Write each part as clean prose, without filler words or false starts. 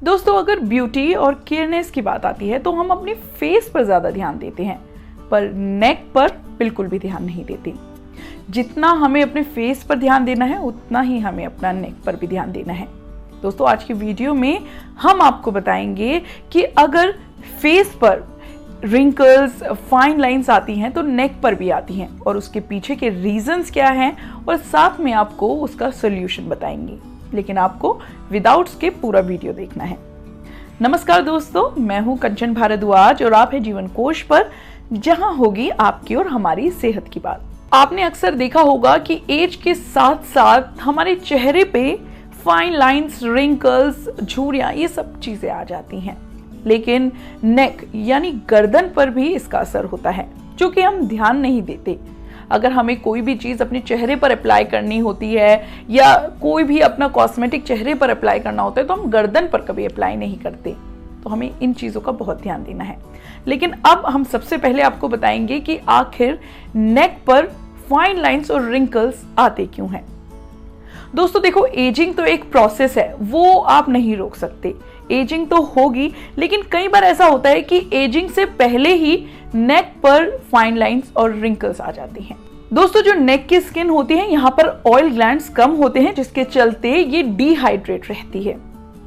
दोस्तों, अगर ब्यूटी और केयरनेस की बात आती है तो हम अपने फेस पर ज़्यादा ध्यान देते हैं, पर नेक पर बिल्कुल भी ध्यान नहीं देते। जितना हमें अपने फेस पर ध्यान देना है उतना ही हमें अपना नेक पर भी ध्यान देना है। दोस्तों, आज की वीडियो में हम आपको बताएंगे कि अगर फेस पर रिंकल्स, फाइन लाइंस आती हैं तो नेक पर भी आती हैं और उसके पीछे के रीजंस क्या हैं, और साथ में आपको उसका सोल्यूशन बताएंगे। लेकिन आपको विदाउट स्किप पूरा वीडियो देखना है। नमस्कार दोस्तों, मैं हूं कंचन भारद्वाज और आप है जीवन कोश पर, जहां होगी आपकी और हमारी सेहत की बात। आपने अक्सर देखा होगा कि एज के साथ साथ हमारे चेहरे पे फाइन लाइंस, रिंकल्स, झुर्रियां, ये सब चीजें आ जाती हैं, लेकिन नेक यानी गर्दन पर भी इसका असर होता है, जो कि हम ध्यान नहीं देते। अगर हमें कोई भी चीज़ अपने चेहरे पर अप्लाई करनी होती है या कोई भी अपना कॉस्मेटिक चेहरे पर अप्लाई करना होता है तो हम गर्दन पर कभी अप्लाई नहीं करते। तो हमें इन चीज़ों का बहुत ध्यान देना है। लेकिन अब हम सबसे पहले आपको बताएंगे कि आखिर नेक पर फाइन लाइंस और रिंकल्स आते क्यों हैं। दोस्तों देखो, एजिंग तो एक प्रोसेस है, वो आप नहीं रोक सकते। एजिंग तो होगी, लेकिन कई बार ऐसा होता है कि एजिंग से पहले ही नेक पर फाइन लाइंस और रिंकल्स आ जाती हैं। दोस्तों, जो नेक की स्किन होती है, यहाँ पर ऑयल ग्लैंड्स कम होते हैं, जिसके चलते ये डिहाइड्रेट रहती है।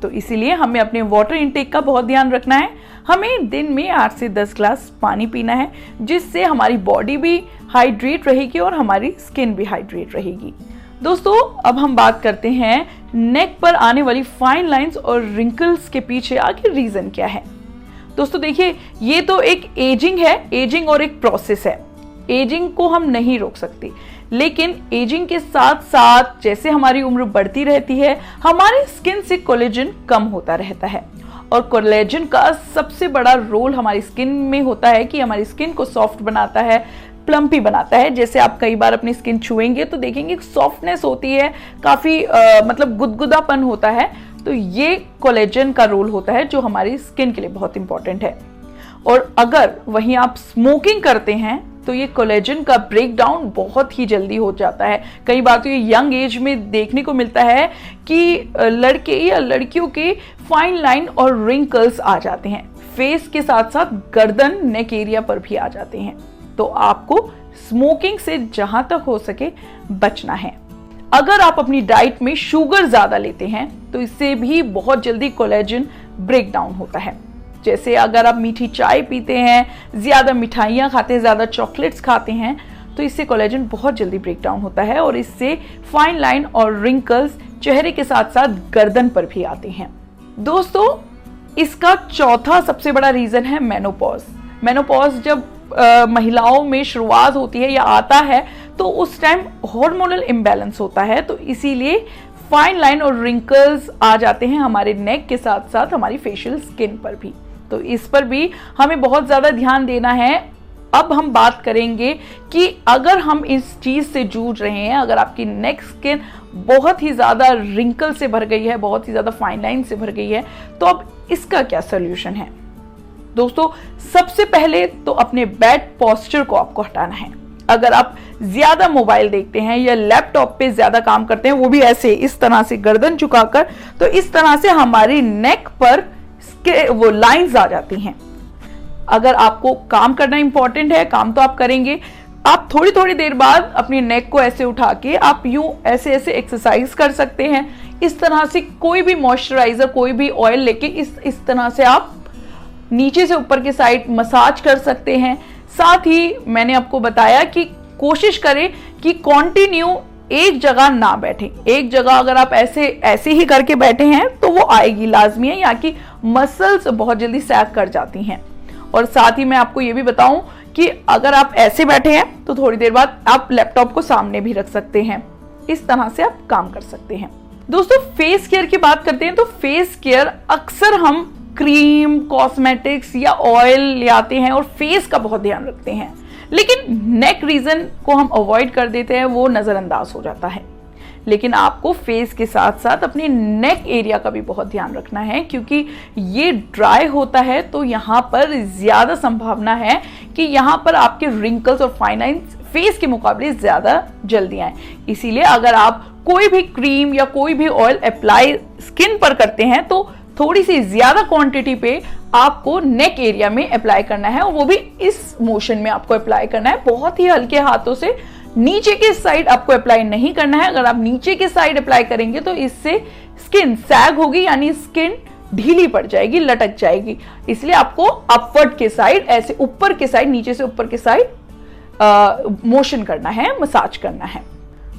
तो इसीलिए हमें अपने वाटर इनटेक का बहुत ध्यान रखना है। हमें दिन में 8 से 10 ग्लास पानी पीना है, जिससे हमारी बॉडी भी हाइड्रेट रहेगी और हमारी स्किन भी हाइड्रेट रहेगी। दोस्तों, अब हम बात करते हैं नेक पर आने वाली फाइन लाइंस और रिंकल्स के पीछे आखिर रीजन क्या है। दोस्तों देखिए, ये तो एक एजिंग है, एजिंग और एक प्रोसेस है। एजिंग को हम नहीं रोक सकते, लेकिन एजिंग के साथ साथ जैसे हमारी उम्र बढ़ती रहती है, हमारी स्किन से कोलेजन कम होता रहता है। और कोलेजन का सबसे बड़ा रोल हमारी स्किन में होता है कि हमारी स्किन को सॉफ्ट बनाता है, प्लम्पी बनाता है। जैसे आप कई बार अपनी स्किन छुएंगे तो देखेंगे सॉफ्टनेस होती है, काफी मतलब गुदगुदापन होता है। तो ये कोलेजन का रोल होता है, जो हमारी स्किन के लिए बहुत इंपॉर्टेंट है। और अगर वहीं आप स्मोकिंग करते हैं तो ये कोलेजन का ब्रेक डाउन बहुत ही जल्दी हो जाता है। कई बार तो ये यंग एज में देखने को मिलता है कि लड़के या लड़कियों के फाइन लाइन और रिंकल्स आ जाते हैं। फेस के साथ साथ गर्दन, नेक एरिया पर भी आ जाते हैं। तो आपको स्मोकिंग से जहां तक हो सके बचना है। अगर आप अपनी डाइट में शुगर ज्यादा लेते हैं तो इससे भी बहुत जल्दी कोलेजन ब्रेक डाउन होता है। जैसे अगर आप मीठी चाय पीते हैं, ज्यादा मिठाइयाँ खाते हैं, ज्यादा चॉकलेट्स खाते हैं, तो इससे कोलेजन बहुत जल्दी ब्रेक डाउन होता है और इससे फाइन लाइन और रिंकल्स चेहरे के साथ साथ गर्दन पर भी आते हैं। दोस्तों, इसका चौथा सबसे बड़ा रीजन है मेनोपॉज। मेनोपॉज जब महिलाओं में शुरुआत होती है या आता है तो उस टाइम हार्मोनल इम्बैलेंस होता है, तो इसीलिए फाइन लाइन और रिंकल्स आ जाते हैं हमारे नेक के साथ साथ हमारी फेशियल स्किन पर भी। तो इस पर भी हमें बहुत ज़्यादा ध्यान देना है। अब हम बात करेंगे कि अगर हम इस चीज़ से जूझ रहे हैं, अगर आपकी नेक स्किन बहुत ही ज़्यादा रिंकल से भर गई है, बहुत ही ज़्यादा फाइन लाइन से भर गई है, तो अब इसका क्या सोल्यूशन है। दोस्तों, सबसे पहले तो अपने बैड पोस्चर को आपको हटाना है। अगर आप ज्यादा मोबाइल देखते हैं या लैपटॉप पे ज्यादा काम करते हैं, वो भी ऐसे इस तरह से गर्दन झुकाकर, तो इस तरह से हमारी नेक पर वो लाइंस आ जाती हैं। अगर आपको काम करना इंपॉर्टेंट है, काम तो आप करेंगे, आप थोड़ी थोड़ी देर बाद अपनी नेक को ऐसे उठा के आप यूं ऐसे ऐसे एक्सरसाइज कर सकते हैं। इस तरह से कोई भी मॉइस्चराइजर, कोई भी ऑयल लेके इस तरह से आप नीचे से ऊपर की साइड मसाज कर सकते हैं। साथ ही मैंने आपको बताया कि कोशिश करें कि कंटिन्यू एक जगह ना बैठे। एक जगह अगर आप ऐसे ही करके बैठे हैं तो वो आएगी, लाजमी है, यहाँ की मसल्स बहुत जल्दी सैग कर जाती हैं। और साथ ही मैं आपको ये भी बताऊं कि अगर आप ऐसे बैठे हैं तो थोड़ी देर बाद आप लैपटॉप को सामने भी रख सकते हैं। इस तरह से आप काम कर सकते हैं। दोस्तों, फेस केयर की बात करते हैं तो फेस केयर अक्सर हम क्रीम, कॉस्मेटिक्स या ऑयल ले आते हैं और फेस का बहुत ध्यान रखते हैं, लेकिन नेक रीजन को हम अवॉइड कर देते हैं, वो नजरअंदाज हो जाता है। लेकिन आपको फेस के साथ साथ अपने नेक एरिया का भी बहुत ध्यान रखना है, क्योंकि ये ड्राई होता है तो यहाँ पर ज्यादा संभावना है कि यहाँ पर आपके रिंकल्स और फाइन लाइंस फेस के मुकाबले ज्यादा जल्दी आए। इसीलिए अगर आप कोई भी क्रीम या कोई भी ऑयल अप्लाई स्किन पर करते हैं तो थोड़ी सी ज्यादा क्वांटिटी पे आपको नेक एरिया में अप्लाई करना है, और वो भी इस मोशन में आपको अप्लाई करना है, बहुत ही हल्के हाथों से। नीचे के साइड आपको अप्लाई नहीं करना है। अगर आप नीचे के साइड अप्लाई करेंगे तो इससे स्किन सैग होगी, यानी स्किन ढीली पड़ जाएगी, लटक जाएगी। इसलिए आपको अपवर्ड के साइड, ऐसे ऊपर के साइड, नीचे से ऊपर के साइड मोशन करना है, मसाज करना है।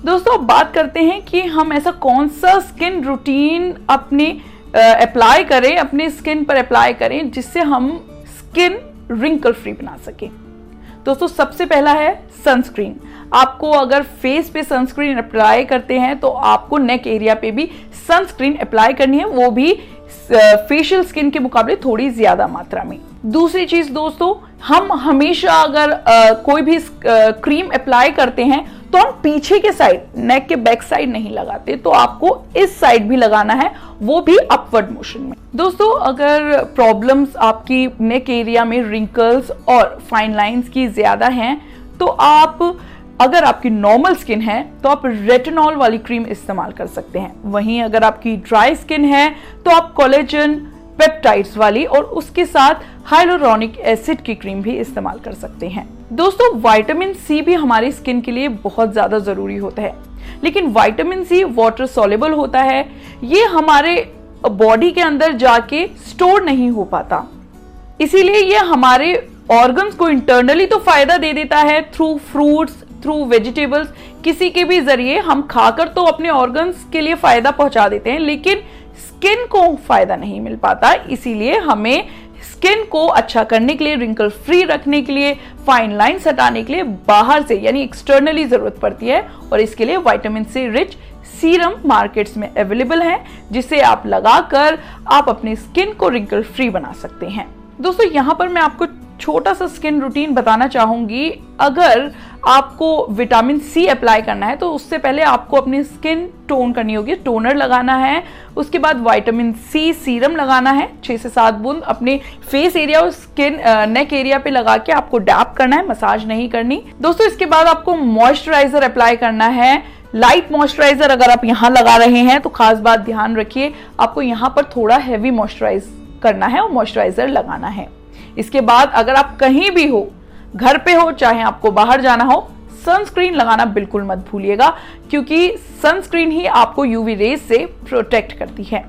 दोस्तों अब बात करते हैं कि हम ऐसा कौन सा स्किन रूटीन अपने अप्लाई करें, अपने स्किन पर अप्लाई करें जिससे हम स्किन रिंकल फ्री बना सकें। दोस्तों सबसे पहला है सनस्क्रीन। आपको अगर फेस पे सनस्क्रीन अप्लाई करते हैं तो आपको नेक एरिया पे भी सनस्क्रीन अप्लाई करनी है, वो भी फेशियल स्किन के मुकाबले थोड़ी ज्यादा मात्रा में। दूसरी चीज दोस्तों, हम हमेशा अगर कोई भी क्रीम अप्लाई करते हैं तो हम पीछे के साइड, नेक के बैक साइड नहीं लगाते, तो आपको इस साइड भी लगाना है, वो भी अपवर्ड मोशन में। दोस्तों अगर प्रॉब्लम्स आपकी नेक एरिया में रिंकल्स और फाइन लाइंस की ज्यादा हैं तो अगर आपकी नॉर्मल स्किन है तो आप रेटिनॉल वाली क्रीम इस्तेमाल कर सकते हैं। वहीं अगर आपकी ड्राई स्किन है तो आप कोलेजन पेप्टाइड्स वाली और उसके साथ हाइलुरोनिक एसिड की क्रीम भी इस्तेमाल कर सकते हैं। दोस्तों विटामिन सी भी हमारी स्किन के लिए बहुत ज्यादा जरूरी होता है, लेकिन विटामिन सी वाटर सॉल्युबल होता है, ये हमारे बॉडी के अंदर जाके स्टोर नहीं हो पाता, इसीलिए ये हमारे ऑर्गन्स को इंटरनली तो फायदा दे देता है थ्रू फ्रूट्स, थ्रू वेजिटेबल्स, किसी के भी जरिए हम खाकर तो अपने ऑर्गन्स के लिए फायदा पहुंचा देते हैं, लेकिन स्किन को फायदा नहीं मिल पाता। इसीलिए हमें स्किन को अच्छा करने के लिए, रिंकल फ्री रखने के लिए, फाइन लाइंस हटाने के लिए बाहर से यानी एक्सटर्नली जरूरत पड़ती है, और इसके लिए vitamin C rich serum markets में अवेलेबल है, जिसे आप लगाकर आप अपनी स्किन को रिंकल फ्री बना सकते हैं। दोस्तों यहाँ पर मैं आपको छोटा सा स्किन रूटीन बताना चाहूंगी। अगर आपको विटामिन सी अप्लाई करना है तो उससे पहले आपको अपनी स्किन टोन करनी होगी, टोनर लगाना है, उसके बाद विटामिन सी सीरम लगाना है 6 से 7 बूंद अपने फेस एरिया और स्किन नेक एरिया पे लगा के आपको डैप करना है, मसाज नहीं करनी। दोस्तों इसके बाद आपको मॉइस्चराइजर अप्लाई करना है, लाइट मॉइस्चराइजर। अगर आप यहाँ लगा रहे हैं तो खास बात ध्यान रखिए, आपको यहाँ पर थोड़ा हैवी मॉइस्चराइज करना है और मॉइस्चराइजर लगाना है। इसके बाद अगर आप कहीं भी हो, घर पे हो चाहे आपको बाहर जाना हो, सनस्क्रीन लगाना बिल्कुल मत भूलिएगा, क्योंकि सनस्क्रीन ही आपको यूवी रेज से प्रोटेक्ट करती है।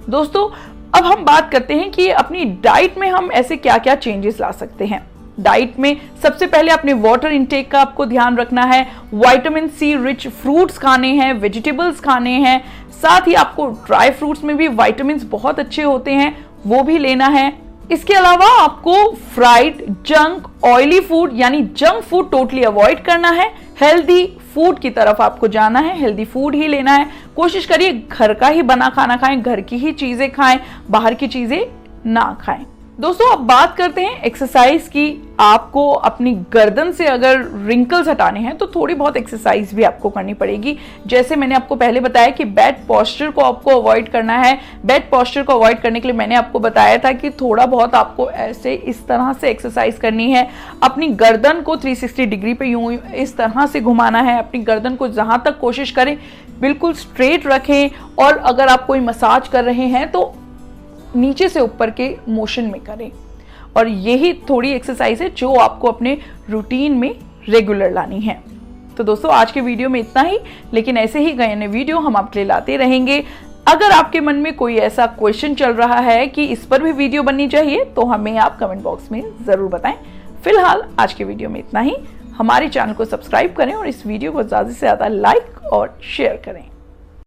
दोस्तों अब हम बात करते हैं कि अपनी डाइट में हम ऐसे क्या क्या चेंजेस ला सकते हैं। डाइट में सबसे पहले अपने वाटर इनटेक का आपको ध्यान रखना है, विटामिन सी रिच फ्रूट्स खाने हैं, वेजिटेबल्स खाने हैं, साथ ही आपको ड्राई फ्रूट्स में भी विटामिन बहुत अच्छे होते हैं, वो भी लेना है। इसके अलावा आपको फ्राइड, जंक, ऑयली फूड यानी जंक फूड टोटली अवॉइड करना है। हेल्दी फूड की तरफ आपको जाना है, हेल्दी फूड ही लेना है। कोशिश करिए घर का ही बना खाना खाएं, घर की ही चीजें खाएं, बाहर की चीजें ना खाएं। दोस्तों अब बात करते हैं एक्सरसाइज की। आपको अपनी गर्दन से अगर रिंकल्स हटाने हैं तो थोड़ी बहुत एक्सरसाइज भी आपको करनी पड़ेगी। जैसे मैंने आपको पहले बताया कि बैड पोस्चर को आपको अवॉइड करना है। बैड पोस्चर को अवॉइड करने के लिए मैंने आपको बताया था कि थोड़ा बहुत आपको ऐसे इस तरह से एक्सरसाइज करनी है। अपनी गर्दन को 360 डिग्री पे यूं इस तरह से घुमाना है। अपनी गर्दन को जहां तक कोशिश करें बिल्कुल स्ट्रेट रखें, और अगर आप कोई मसाज कर रहे हैं तो नीचे से ऊपर के मोशन में करें। और यही थोड़ी एक्सरसाइज है जो आपको अपने रूटीन में रेगुलर लानी है। तो दोस्तों आज के वीडियो में इतना ही, लेकिन ऐसे ही नए वीडियो हम आपके लिए लाते रहेंगे। अगर आपके मन में कोई ऐसा क्वेश्चन चल रहा है कि इस पर भी वीडियो बननी चाहिए तो हमें आप कमेंट बॉक्स में जरूर बताएं। फिलहाल आज के वीडियो में इतना ही। हमारे चैनल को सब्सक्राइब करें और इस वीडियो को ज़्यादा से ज़्यादा लाइक और शेयर करें।